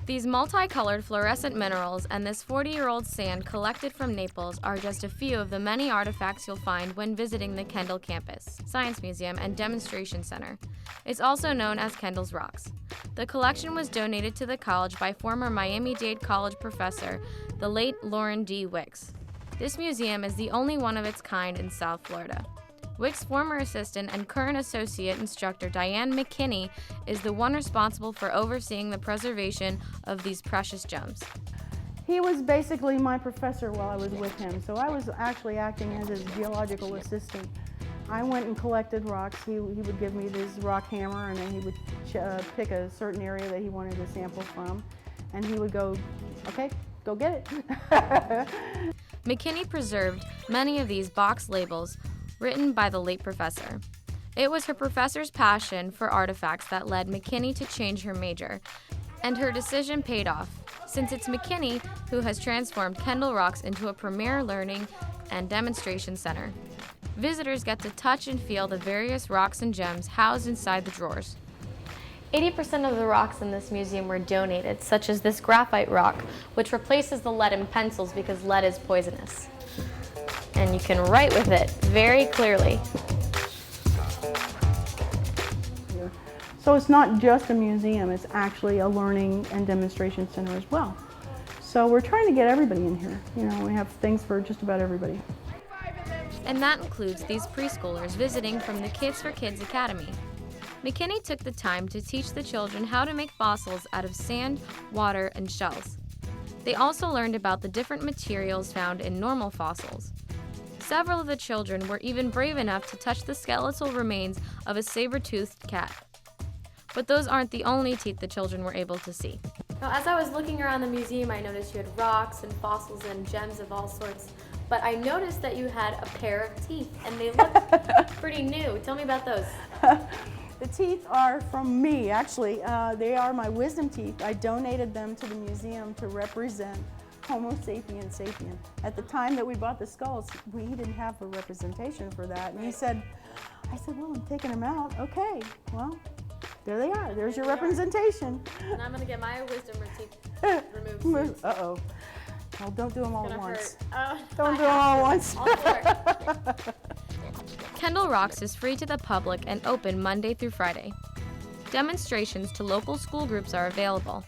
These multicolored fluorescent minerals and this 40-year-old sand collected from Naples are just a few of the many artifacts you'll find when visiting the Kendall campus, Science Museum, and Demonstration Center. It's also known as Kendall's Rocks. The collection was donated to the college by former Miami-Dade College professor, the late Lauren D. Wicks. This museum is the only one of its kind in South Florida. Wicks' former assistant and current associate instructor Diane McKinney is the one responsible for overseeing the preservation of these precious gems. He was basically my professor while I was with him, so I was actually acting as his geological assistant. I went and collected rocks. He would give me this rock hammer, and then he would pick a certain area that he wanted to sample from, and he would go, okay, go get it. McKinney preserved many of these box labels written by the late professor. It was her professor's passion for artifacts that led McKinney to change her major, and her decision paid off, since it's McKinney who has transformed Kendall Rocks into a premier learning and demonstration center. Visitors get to touch and feel the various rocks and gems housed inside the drawers. 80% of the rocks in this museum were donated, such as this graphite rock, which replaces the lead in pencils because lead is poisonous. And you can write with it very clearly. So it's not just a museum, it's actually a learning and demonstration center as well. So we're trying to get everybody in here. You know, we have things for just about everybody. And that includes these preschoolers visiting from the Kids for Kids Academy. McKinney took the time to teach the children how to make fossils out of sand, water, and shells. They also learned about the different materials found in normal fossils. Several of the children were even brave enough to touch the skeletal remains of a saber-toothed cat. But those aren't the only teeth the children were able to see. Now, as I was looking around the museum, I noticed you had rocks and fossils and gems of all sorts. But I noticed that you had a pair of teeth, and they look pretty new. Tell me about those. The teeth are from me, actually. They are my wisdom teeth. I donated them to the museum to represent Homo sapien sapien. At the time that we bought the skulls, we didn't have a representation for that. And I said, well, I'm taking them out. Okay, well, there they are. There's your representation. And I'm going to get my wisdom teeth removed. Uh-oh. Well, don't do them all at once. Don't do them all at once. Kendall Rocks is free to the public and open Monday through Friday. Demonstrations to local school groups are available.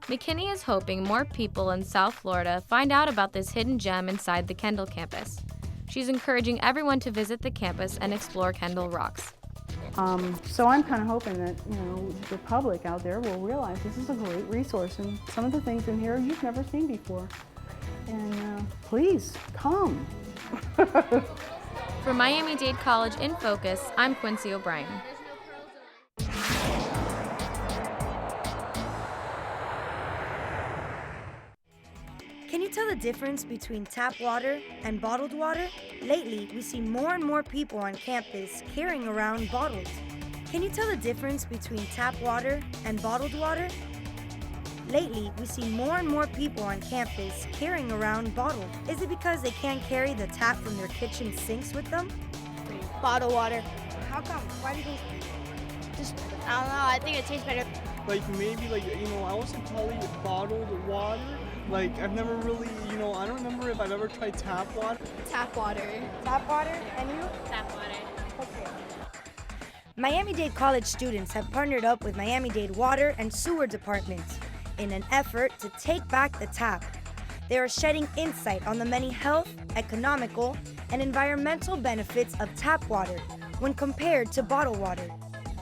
McKinney is hoping more people in South Florida find out about this hidden gem inside the Kendall campus. She's encouraging everyone to visit the campus and explore Kendall Rocks. So I'm kind of hoping that, you know, the public out there will realize this is a great resource, and some of the things in here you've never seen before. And please, come. For Miami-Dade College In Focus, I'm Quincy O'Brien. Can you tell the difference between tap water and bottled water? Lately, we see more and more people on campus carrying around bottles. Can you tell the difference between tap water and bottled water? Lately, we see more and more people on campus carrying around bottles. Is it because they can't carry the tap from their kitchen sinks with them? Bottled water. How come? Why do you think? Just, I don't know, I think it tastes better. Like maybe I wasn't probably bottled water. Like I've never really, I don't remember if I've ever tried tap water. Tap water. Tap water? And you? Tap water. Okay. Miami-Dade College students have partnered up with Miami-Dade Water and Sewer Departments in an effort to take back the tap. They are shedding insight on the many health, economical, and environmental benefits of tap water when compared to bottled water.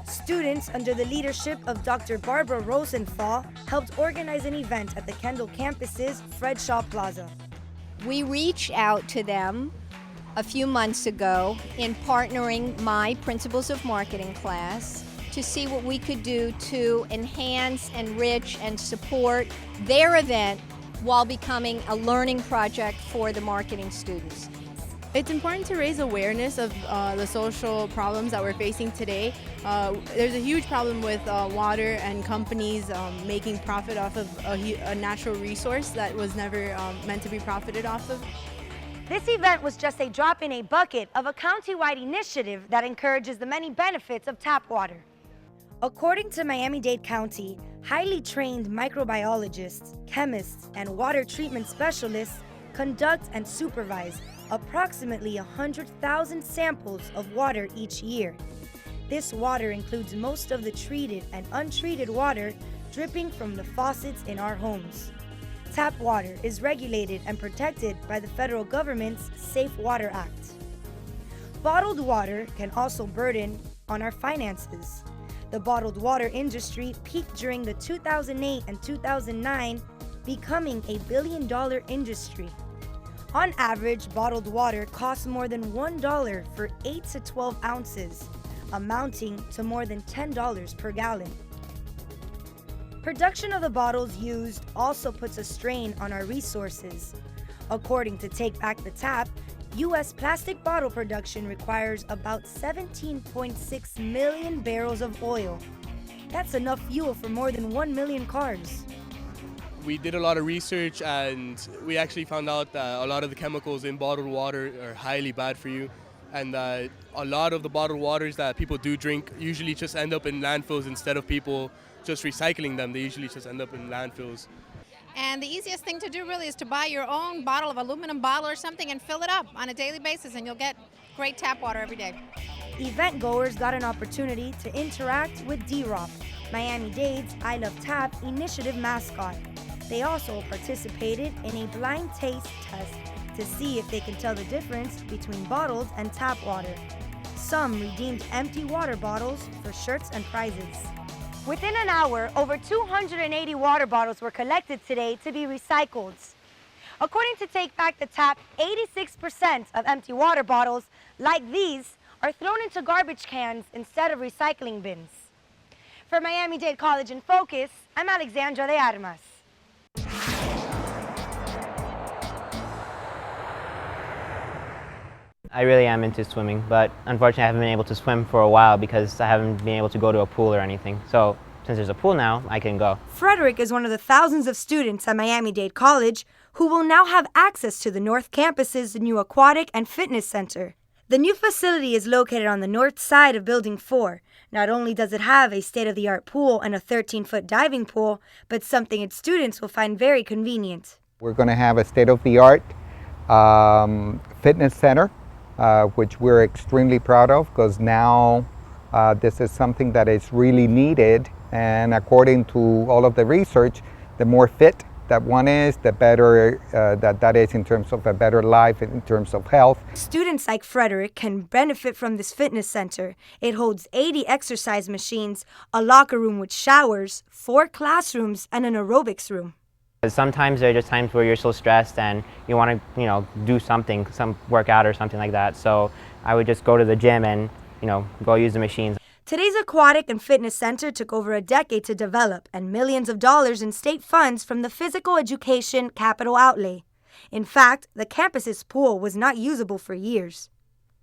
Students, under the leadership of Dr. Barbara Rosenthal, helped organize an event at the Kendall campus's Fred Shaw Plaza. We reached out to them a few months ago in partnering my Principles of Marketing class to see what we could do to enhance, enrich, and support their event while becoming a learning project for the marketing students. It's important to raise awareness of the social problems that we're facing today. There's a huge problem with water and companies making profit off of a natural resource that was never meant to be profited off of. This event was just a drop in a bucket of a county-wide initiative that encourages the many benefits of tap water. According to Miami-Dade County, highly trained microbiologists, chemists, and water treatment specialists conduct and supervise approximately 100,000 samples of water each year. This water includes most of the treated and untreated water dripping from the faucets in our homes. Tap water is regulated and protected by the federal government's Safe Water Act. Bottled water can also burden on our finances. The bottled water industry peaked during the 2008 and 2009, becoming a billion-dollar industry. On average, bottled water costs more than $1 for 8 to 12 ounces, amounting to more than $10 per gallon. Production of the bottles used also puts a strain on our resources. According to Take Back the Tap, U.S. plastic bottle production requires about 17.6 million barrels of oil. That's enough fuel for more than 1 million cars. We did a lot of research and we actually found out that a lot of the chemicals in bottled water are highly bad for you. And a lot of the bottled waters that people do drink usually just end up in landfills instead of people just recycling them. They usually just end up in landfills. And the easiest thing to do really is to buy your own bottle of aluminum bottle or something and fill it up on a daily basis, and you'll get great tap water every day. Event goers got an opportunity to interact with D-Rock, Miami-Dade's I Love Tap initiative mascot. They also participated in a blind taste test to see if they can tell the difference between bottled and tap water. Some redeemed empty water bottles for shirts and prizes. Within an hour, over 280 water bottles were collected today to be recycled. According to Take Back the Tap, 86% of empty water bottles, like these, are thrown into garbage cans instead of recycling bins. For Miami-Dade College in Focus, I'm Alexandra de Armas. I really am into swimming, but unfortunately I haven't been able to swim for a while because I haven't been able to go to a pool or anything. So since there's a pool now, I can go. Frederick is one of the thousands of students at Miami-Dade College who will now have access to the North Campus's new Aquatic and Fitness Center. The new facility is located on the north side of Building 4. Not only does it have a state-of-the-art pool and a 13-foot diving pool, but something its students will find very convenient. We're going to have a state-of-the-art fitness center, which we're extremely proud of because now this is something that is really needed, and according to all of the research, the more fit that one is, the better that is in terms of a better life, in terms of health. Students like Frederick can benefit from this fitness center. It holds 80 exercise machines, a locker room with showers, 4 classrooms, and an aerobics room. Sometimes there are just times where you're so stressed and you want to, do something, some workout or something like that. So I would just go to the gym and, go use the machines. Today's Aquatic and Fitness Center took over a decade to develop and millions of dollars in state funds from the Physical Education Capital Outlay. In fact, the campus's pool was not usable for years.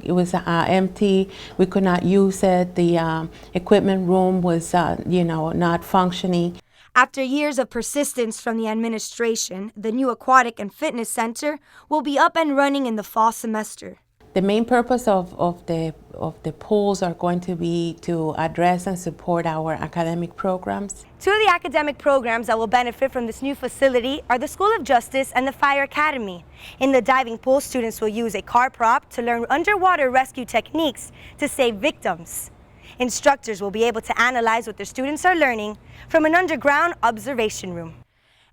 It was empty. We could not use it. The equipment room was, not functioning. After years of persistence from the administration, the new Aquatic and Fitness Center will be up and running in the fall semester. The main purpose of the pools are going to be to address and support our academic programs. 2 of the academic programs that will benefit from this new facility are the School of Justice and the Fire Academy. In the diving pool, students will use a car prop to learn underwater rescue techniques to save victims. Instructors will be able to analyze what their students are learning from an underground observation room.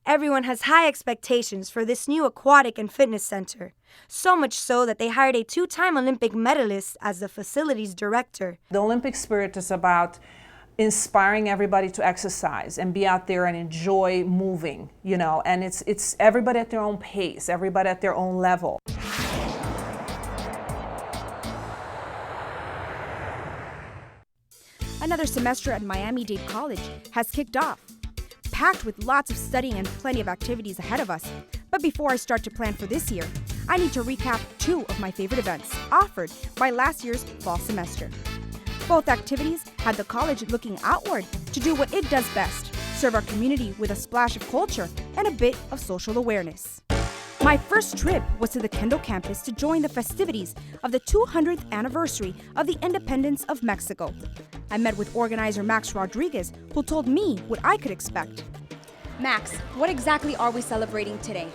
Everyone has high expectations for this new Aquatic and Fitness Center, so much so that they hired a 2-time Olympic medalist as the facility's director. The Olympic spirit is about inspiring everybody to exercise and be out there and enjoy moving, and it's everybody at their own pace, everybody at their own level. Another semester at Miami-Dade College has kicked off, packed with lots of studying and plenty of activities ahead of us. But before I start to plan for this year, I need to recap 2 of my favorite events offered by last year's fall semester. Both activities had the college looking outward to do what it does best, serve our community with a splash of culture and a bit of social awareness. My first trip was to the Kendall campus to join the festivities of the 200th anniversary of the independence of Mexico. I met with organizer Max Rodriguez, who told me what I could expect. Max, what exactly are we celebrating today?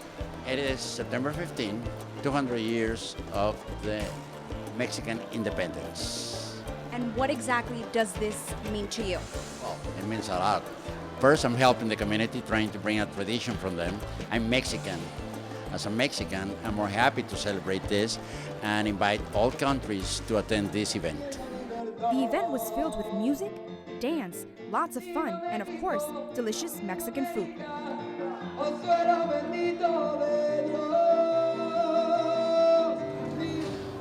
It is September 15, 200 years of the Mexican independence. And what exactly does this mean to you? Well, it means a lot. First, I'm helping the community, trying to bring a tradition from them. I'm Mexican. As a Mexican, I'm more happy to celebrate this and invite all countries to attend this event. The event was filled with music, dance, lots of fun, and of course, delicious Mexican food.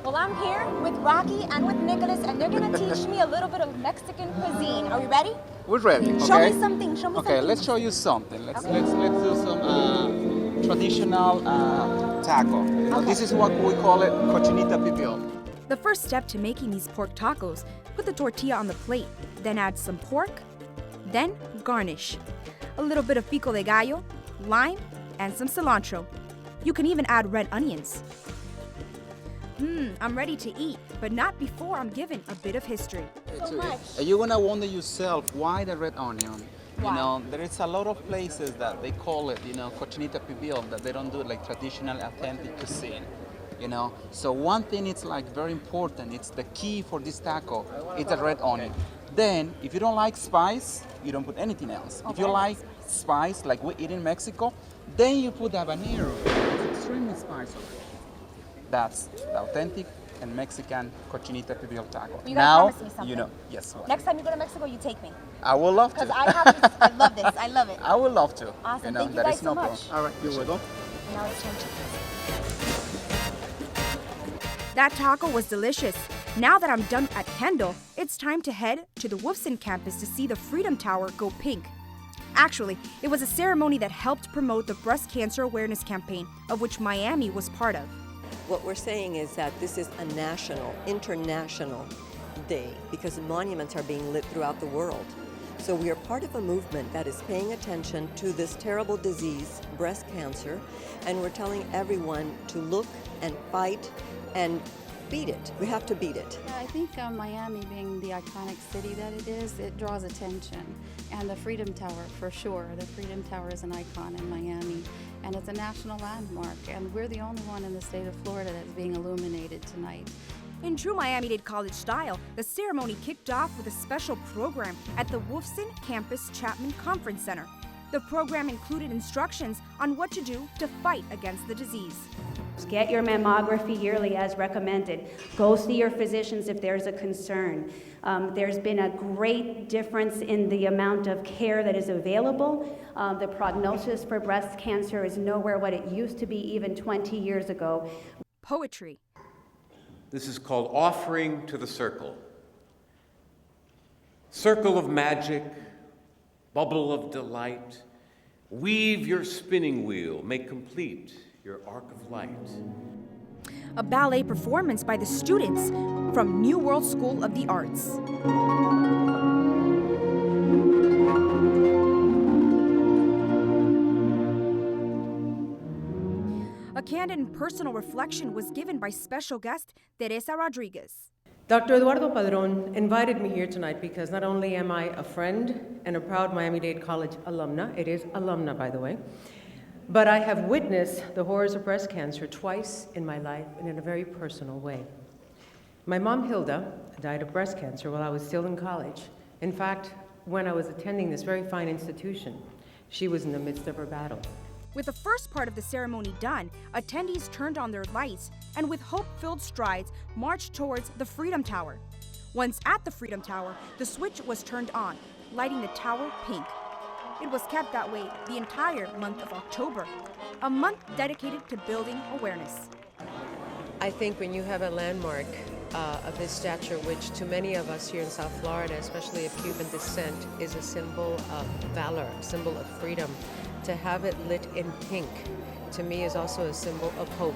Well, I'm here with Rocky and with Nicholas, and they're going to teach me a little bit of Mexican cuisine. Are we ready? We're ready. Show me something. Show me something. Okay, let's show you something. Let's do some traditional taco. Okay. This is what we call it cochinita pibil. The first step to making these pork tacos, put the tortilla on the plate, then add some pork, then garnish. A little bit of pico de gallo, lime, and some cilantro. You can even add red onions. I'm ready to eat, but not before I'm given a bit of history. You're gonna wonder yourself why the red onion. Why? You know, there is a lot of places that they call it, cochinita pibil, that they don't do it like traditional, authentic cuisine. So one thing it's like very important, it's the key for this taco, it's the red onion. Then, if you don't like spice, you don't put anything else. Okay. If you like spice, like we eat in Mexico, then you put habanero. It's extremely spicy. That's the authentic and Mexican cochinita pibil taco. You gotta now, promise me something. you know, yes. What? Next time you go to Mexico, you take me. I would love to. Because I have this. I love this. I love it. I would love to. Awesome. Thank you that guys is no so much. problem. All right, you're welcome. Now it's time to That taco was delicious. Now that I'm done at Kendall, it's time to head to the Wolfson campus to see the Freedom Tower go pink. Actually, it was a ceremony that helped promote the breast cancer awareness campaign, of which Miami was part of. What we're saying is that this is a national, international day because monuments are being lit throughout the world. So we are part of a movement that is paying attention to this terrible disease, breast cancer, and we're telling everyone to look and fight and beat it. We have to beat it. Yeah, I think Miami being the iconic city that it is, it draws attention. And the Freedom Tower, for sure. The Freedom Tower is an icon in Miami, and it's a national landmark. And we're the only one in the state of Florida that's being illuminated tonight. In true Miami-Dade College style, the ceremony kicked off with a special program at the Wolfson Campus Chapman Conference Center. The program included instructions on what to do to fight against the disease. Get your mammography yearly as recommended. Go see your physicians if there's a concern. There's been a great difference in the amount of care that is available. The prognosis for breast cancer is nowhere what it used to be even 20 years ago. Poetry. This is called Offering to the Circle. Circle of magic, bubble of delight, weave your spinning wheel, make complete your arc of light. A ballet performance by the students from New World School of the Arts. A candid and personal reflection was given by special guest Teresa Rodriguez. Dr. Eduardo Padron invited me here tonight because not only am I a friend and a proud Miami-Dade College alumna, it is alumna by the way, but I have witnessed the horrors of breast cancer twice in my life and in a very personal way. My mom, Hilda, died of breast cancer while I was still in college. In fact, when I was attending this very fine institution, she was in the midst of her battle. With the first part of the ceremony done, attendees turned on their lights and with hope-filled strides marched towards the Freedom Tower. Once at the Freedom Tower, the switch was turned on, lighting the tower pink. It was kept that way the entire month of October, a month dedicated to building awareness. I think when you have a landmark of this stature, which to many of us here in South Florida, especially of Cuban descent, is a symbol of valor, a symbol of freedom, to have it lit in pink, to me is also a symbol of hope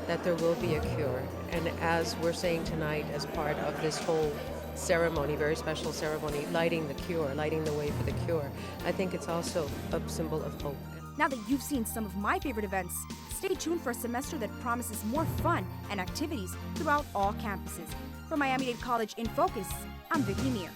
that there will be a cure. And as we're saying tonight, as part of this whole ceremony, very special ceremony, lighting the cure, lighting the way for the cure, I think it's also a symbol of hope. Now that you've seen some of my favorite events, Stay tuned for a semester that promises more fun and activities throughout all campuses. For Miami-Dade College In Focus, I'm Vicky Neer.